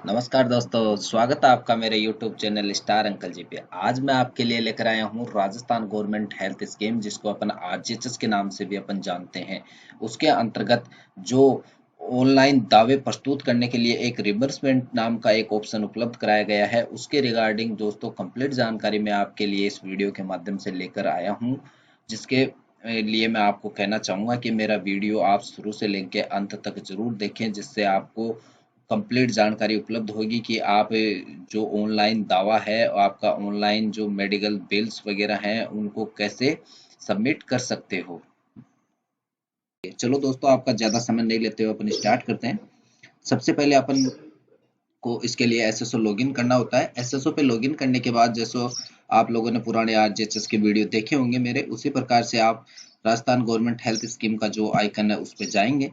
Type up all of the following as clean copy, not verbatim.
नमस्कार दोस्तों, स्वागत है आपका मेरे YouTube चैनल स्टार अंकल जी पे। आज मैं आपके लिए लेकर आया हूँ राजस्थान गवर्नमेंट हेल्थ स्कीम, जिसको अपन आरजीएचएस के नाम से भी अपन जानते हैं। उसके अंतर्गत जो ऑनलाइन दावे प्रस्तुत करने के लिए एक रिम्बर्समेंट नाम का एक ऑप्शन उपलब्ध कराया गया है, उसके रिगार्डिंग दोस्तों कंप्लीट जानकारी मैं आपके लिए इस वीडियो के माध्यम से लेकर आया हूँ। जिसके लिए मैं आपको कहना चाहूँगा कि मेरा वीडियो आप शुरू से लेकर अंत तक जरूर देखें, जिससे आपको कंप्लीट जानकारी उपलब्ध होगी कि आप जो ऑनलाइन दावा है, आपका ऑनलाइन जो मेडिकल बिल्स वगैरह हैं, उनको कैसे सबमिट कर सकते हो। चलो दोस्तों, आपका ज़्यादा समय नहीं लेते हुए अपन स्टार्ट करते हैं। सबसे पहले अपन को इसके लिए एसएसओ लॉगिन करना होता है। एसएसओ पे लॉगिन करने के बाद जैसो आप लोगों ने पुराने आरजीएचएस के वीडियो देखे होंगे मेरे, उसी प्रकार से आप राजस्थान गवर्नमेंट हेल्थ स्कीम का जो आइकन है उस पर जाएंगे।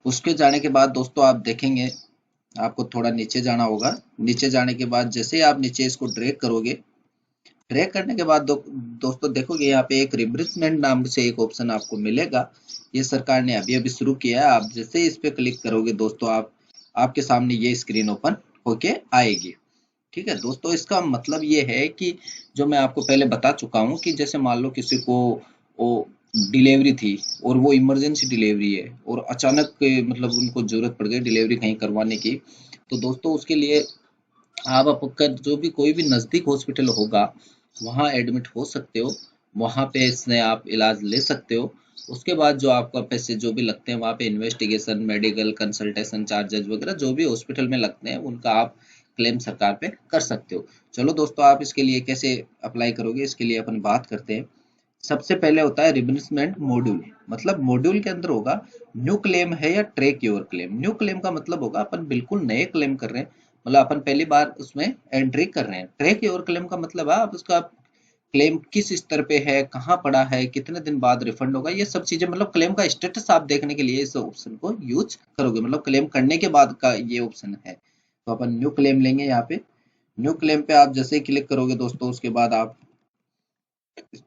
उसके जाने के बाद दोस्तों आप देखेंगे आपको थोड़ा नीचे जाना होगा। नीचे जाने के बाद जैसे ही आप नीचे इसको ड्रैग करोगे, ड्रैग करने के बाद दोस्तों देखोगे यहाँ पे एक रिम्बर्समेंट नाम से एक ऑप्शन आपको मिलेगा। ये सरकार ने अभी अभी शुरू किया है। आप जैसे ही इस पे क्लिक करोगे दोस्तों, आपके सामने ये स्क्रीन ओपन होके आएगी। ठीक है दोस्तों, इसका मतलब ये है कि जो मैं आपको पहले बता चुका हूँ कि जैसे मान लो किसी को वो डिलीवरी थी और वो इमरजेंसी डिलीवरी है और अचानक मतलब उनको जरूरत पड़ गई डिलीवरी कहीं करवाने की, तो दोस्तों उसके लिए आप आपका जो भी कोई भी नज़दीक हॉस्पिटल होगा वहाँ एडमिट हो सकते हो। वहाँ पे इसने आप इलाज ले सकते हो। उसके बाद जो आपका पैसे जो भी लगते हैं वहाँ पे इन्वेस्टिगेशन, मेडिकल कंसल्टेशन चार्जेस वगैरह जो भी हॉस्पिटल में लगते हैं उनका आप क्लेम सरकार पे कर सकते हो। चलो दोस्तों, आप इसके लिए कैसे अप्लाई करोगे इसके लिए अपन बात करते हैं। सबसे पहले होता है रिबर्समेंट मॉड्यूल। मतलब मॉड्यूल के अंदर होगा न्यू क्लेम है या track your claim. New claim का मतलब होगा अपन बिल्कुल नए क्लेम कर रहे हैं, मतलब अपन पहली बार उसमें एंट्री कर रहे हैं। ट्रैक योर क्लेम का मतलब है आप उसका क्लेम किस स्तर पे है, कहाँ पड़ा है, कितने दिन बाद रिफंड होगा, ये सब चीजें मतलब क्लेम का स्टेटस आप देखने के लिए इस ऑप्शन को यूज करोगे। मतलब क्लेम करने के बाद का ये ऑप्शन है, तो अपन न्यू क्लेम लेंगे। यहाँ पे न्यू क्लेम पे आप जैसे ही क्लिक करोगे दोस्तों, उसके बाद आप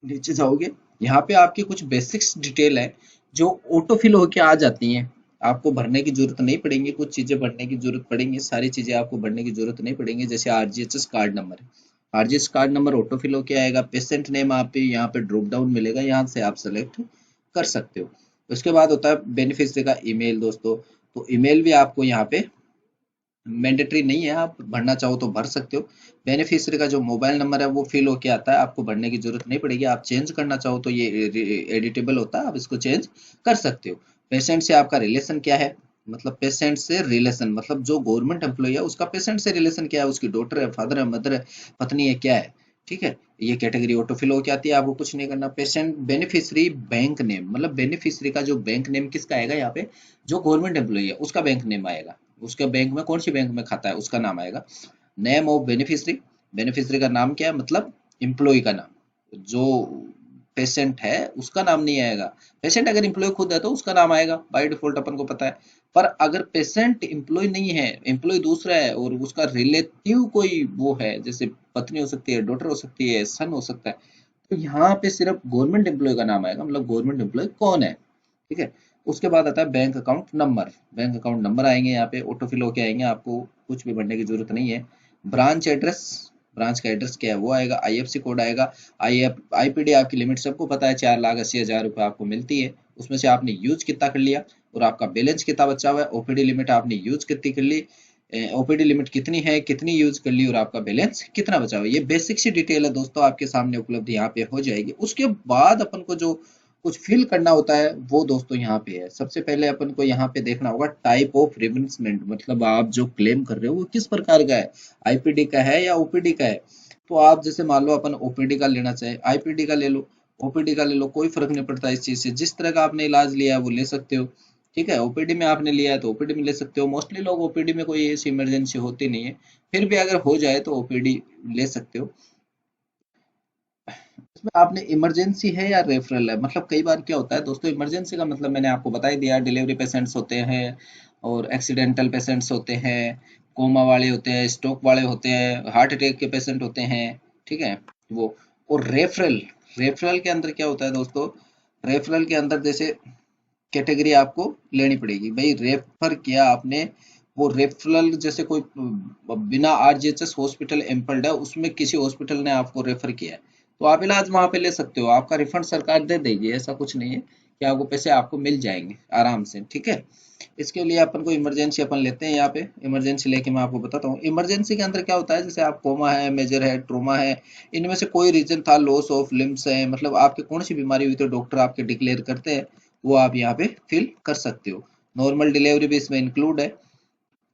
नीचे जाओगे। यहाँ पे आपकी कुछ बेसिक्स डिटेल है जो ऑटो फिल होके आ जाती हैं। आपको भरने की जरूरत नहीं पड़ेगी, कुछ चीजें भरने की जरूरत पड़ेंगी, सारी चीजें आपको भरने की जरूरत नहीं पड़ेगी। जैसे आरजीएचएस कार्ड नंबर है, RGS card number auto fill होके आएगा। पेशेंट नेम आप यहाँ पे ड्रॉप डाउन मिलेगा, यहाँ से आप सेलेक्ट कर सकते हो। उसके बाद होता है बेनिफिशियरी का ईमेल दोस्तों। तो ईमेल भी आपको यहाँ पे मैंडेटरी नहीं है, आप भरना चाहो तो भर सकते हो। बेनिफिशियरी का जो मोबाइल नंबर है वो फिल होके आता है, आपको भरने की जरूरत नहीं पड़ेगी। आप चेंज करना चाहो तो ये एडिटेबल होता है, आप इसको चेंज कर सकते हो। पेशेंट से आपका रिलेशन क्या है, मतलब पेशेंट से रिलेशन मतलब जो गवर्नमेंट एम्प्लॉय है उसका पेशेंट से रिलेशन क्या है, उसकी डॉटर है, फादर है, मदर है, पत्नी है, क्या है। ठीक है, ये कैटेगरी ऑटोफिल होके आती है, आपको कुछ नहीं करना। पेशेंट बेनिफिशियरी बैंक नेम, मतलब बेनिफिशियरी का जो बैंक नेम किसका आएगा, यहाँ पे जो गवर्नमेंट एम्प्लॉय है उसका बैंक नेम आएगा। उसका बैंक में कौन सी बैंक में खाता है उसका नाम आएगा। नेम ऑफ बेनिफिशियरी, बेनिफिशियरी का नाम क्या है, मतलब एम्प्लॉय का नाम। जो पेशेंट है उसका नाम नहीं आएगा। पेशेंट अगर एम्प्लॉय खुद है तो उसका नाम आएगा बाय डिफॉल्ट, अपन को पता है। पर अगर पेशेंट एम्प्लॉय नहीं है, एम्प्लॉय दूसरा है और उसका रिलेटिव कोई वो है, जैसे पत्नी हो सकती है, डॉटर हो सकती है, सन हो सकता है, तो यहाँ पे सिर्फ गवर्नमेंट एम्प्लॉय का नाम आएगा, मतलब गवर्नमेंट एम्प्लॉय कौन है। ठीक है, उसके बाद आता है bank account number. Bank account number आएंगे, यहाँ पे ऑटोफिल होके आएंगे, आपको कुछ भी भरने की जरूरत नहीं है। ब्रांच एड्रेस, ब्रांच का एड्रेस क्या है वो आएगा। आईएफसी कोड आएगा। आईपीडी आपकी लिमिट सबको पता है, 4,80,000 रुपये आपको मिलती है। उसमें से आपने यूज कितना कर लिया और आपका बैलेंस कितना बचा हुआ है। ओपीडी लिमिट आपने यूज कितनी कर ली, ओपीडी लिमिट कितनी है, कितनी यूज कर ली और आपका बैलेंस कितना बचा हुआ है। ये बेसिक सी डिटेल है दोस्तों, आपके सामने उपलब्ध यहाँ पे हो जाएगी। उसके बाद अपन को जो कुछ फिल करना होता है वो दोस्तों यहाँ पे है। सबसे पहले अपन को यहाँ पे देखना होगा टाइप ऑफ रिम्बर्समेंट, मतलब आप जो क्लेम कर रहे हो वो किस प्रकार का है, आईपीडी का है या ओपीडी का है। तो आप जैसे मान लो अपन ओपीडी का लेना चाहे, आईपीडी का ले लो, ओपीडी का ले लो, कोई फर्क नहीं पड़ता इस चीज से। जिस तरह का आपने इलाज लिया है वो ले सकते हो। ठीक है, ओपीडी में आपने लिया है तो ओपीडी में ले सकते हो। मोस्टली लोग ओपीडी में कोई ऐसी इमरजेंसी होती नहीं है, फिर भी अगर हो जाए तो ओपीडी ले सकते हो। इसमें आपने इमरजेंसी है या रेफरल है, मतलब कई बार क्या होता है दोस्तों, इमरजेंसी का मतलब मैंने आपको बता ही दिया, डिलीवरी पेशेंट्स होते हैं और एक्सीडेंटल पेशेंट्स होते हैं, कोमा वाले होते हैं, स्ट्रोक वाले होते हैं, हार्ट अटैक के पेशेंट होते हैं। ठीक है, वो। और रेफरल, रेफरल के अंदर क्या होता है दोस्तों, रेफरल के अंदर जैसे कैटेगरी आपको लेनी पड़ेगी। भाई रेफर किया आपने वो रेफरल जैसे कोई बिना आरजीएचएस हॉस्पिटल एम्पल्ड है, उसमें किसी हॉस्पिटल ने आपको रेफर किया है, तो आप इलाज वहां पे ले सकते हो, आपका रिफंड सरकार दे देगी, ऐसा कुछ नहीं है कि आपको पैसे आपको मिल जाएंगे आराम से, ठीक है। इसके लिए अपन को इमरजेंसी अपन लेते हैं, यहाँ पे इमरजेंसी लेके मैं आपको बताता हूँ। इमरजेंसी के अंदर क्या होता है, जैसे आप कोमा है, मेजर है, ट्रोमा है, इनमें से कोई रीजन था, लॉस ऑफ लिम्स है, मतलब आपकी कौन सी बीमारी हुई तो डॉक्टर आपके डिक्लेयर करते हैं, वो आप यहाँ पे फिल कर सकते हो। नॉर्मल डिलीवरी भी इसमें इंक्लूड है,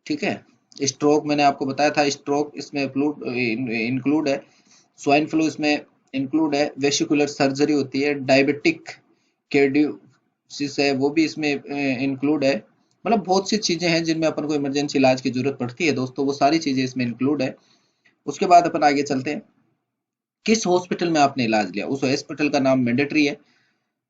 ठीक है। स्ट्रोक मैंने आपको बताया था, स्ट्रोक इसमें इंक्लूड है। स्वाइन फ्लू इसमें इंक्लूड है। वेसिकुलर सर्जरी होती है, डायबिटिक कार्डियोसिस है, वो भी इसमें इंक्लूड है। मतलब बहुत सी चीजें हैं जिनमें अपन को इमरजेंसी इलाज की जरूरत पड़ती है दोस्तों, वो सारी चीजें इसमें इंक्लूड है। उसके बाद अपन आगे चलते हैं, किस हॉस्पिटल में आपने इलाज लिया, उस हॉस्पिटल का नाम मैंडेटरी है,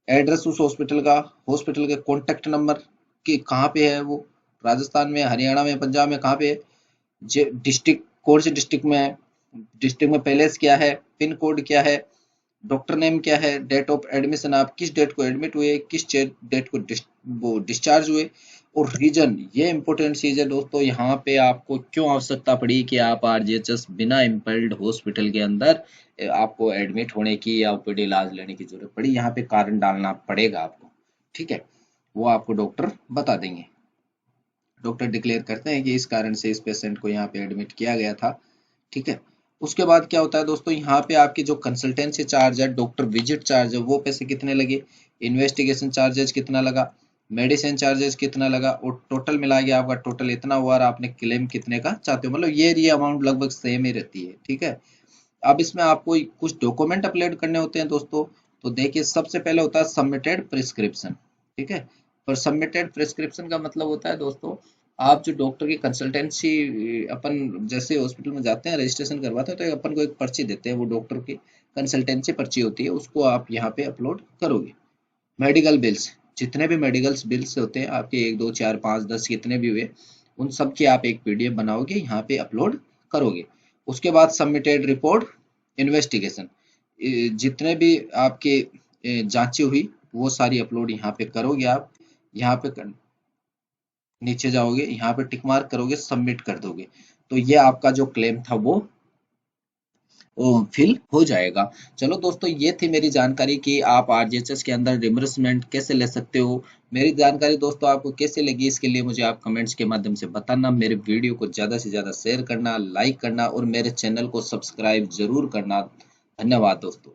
एड्रेस उस हॉस्पिटल का, हॉस्पिटल के कॉन्टेक्ट नंबर कि कहाँ पे है वो, राजस्थान में, हरियाणा में, पंजाब में, कहाँ पे है, डिस्ट्रिक्ट कौन से डिस्ट्रिक्ट में है, डिस्ट्रिक्ट में पैलेस क्या है, पिन कोड क्या है, डॉक्टर नेम क्या है, डेट ऑफ एडमिशन, आप किस डेट को एडमिट हुए, किस डेट को वो डिस्चार्ज हुए, और रीजन, ये इंपॉर्टेंट चीज है दोस्तों। यहाँ पे आपको क्यों आवश्यकता पड़ी कि आप आरजीएचएस बिना इम्पेल्ड हॉस्पिटल के अंदर आपको एडमिट होने की या ओपीडी इलाज लेने की जरूरत पड़ी, यहाँ पे कारण डालना पड़ेगा आपको, ठीक है। वो आपको डॉक्टर बता देंगे, डॉक्टर डिक्लेयर करते हैं कि इस कारण से इस पेशेंट को यहाँ पे एडमिट किया गया था, ठीक है। उसके बाद क्या होता है दोस्तों, यहाँ पे आपकी जो कंसल्टेंसी चार्ज है, डॉक्टर विजिट चार्ज है, वो पैसे कितने लगे, इन्वेस्टिगेशन चार्जेस कितना लगा, मेडिसिन चार्जेस कितना लगा, और टोटल मिला के आपका टोटल इतना हुआ और आपने क्लेम कितने का चाहते हो, मतलब ये अमाउंट लगभग सेम ही रहती है, ठीक है। अब इसमें आपको कुछ डॉक्यूमेंट अपलोड करने होते हैं दोस्तों, तो देखिए सबसे पहले होता है सबमिटेड प्रिस्क्रिप्शन, ठीक है। पर सबमिटेड प्रिस्क्रिप्शन का मतलब होता है दोस्तों, आप जो डॉक्टर की कंसल्टेंसी, अपन जैसे हॉस्पिटल में जाते हैं रजिस्ट्रेशन करवाते हैं, तो अपन को एक पर्ची देते हैं, वो डॉक्टर की कंसल्टेंसी पर्ची होती है, उसको आप यहाँ पे अपलोड करोगे। मेडिकल बिल्स, जितने भी मेडिकल बिल्स होते हैं आपके, 1 2 4 5 10 कितने भी हुए, उन सब की आप एक पीडीएफ बनाओगे, यहाँ पे अपलोड करोगे। उसके बाद सबमिटेड रिपोर्ट इन्वेस्टिगेशन, जितने भी आपके जांचें हुई वो सारी अपलोड यहाँ पे करोगे आप, यहाँ पे नीचे जाओगे, यहाँ पे टिक मार्क करोगे, सबमिट कर दोगे, तो ये आपका जो क्लेम था वो फिल हो जाएगा। चलो दोस्तों, ये थी मेरी जानकारी कि आप आरजीएचएस के अंदर रिम्बर्समेंट कैसे ले सकते हो। मेरी जानकारी दोस्तों आपको कैसे लगी, इसके लिए मुझे आप कमेंट्स के माध्यम से बताना, मेरे वीडियो को ज़्यादा से ज़्यादा शेयर करना, लाइक करना, और मेरे चैनल को सब्सक्राइब जरूर करना। धन्यवाद दोस्तों।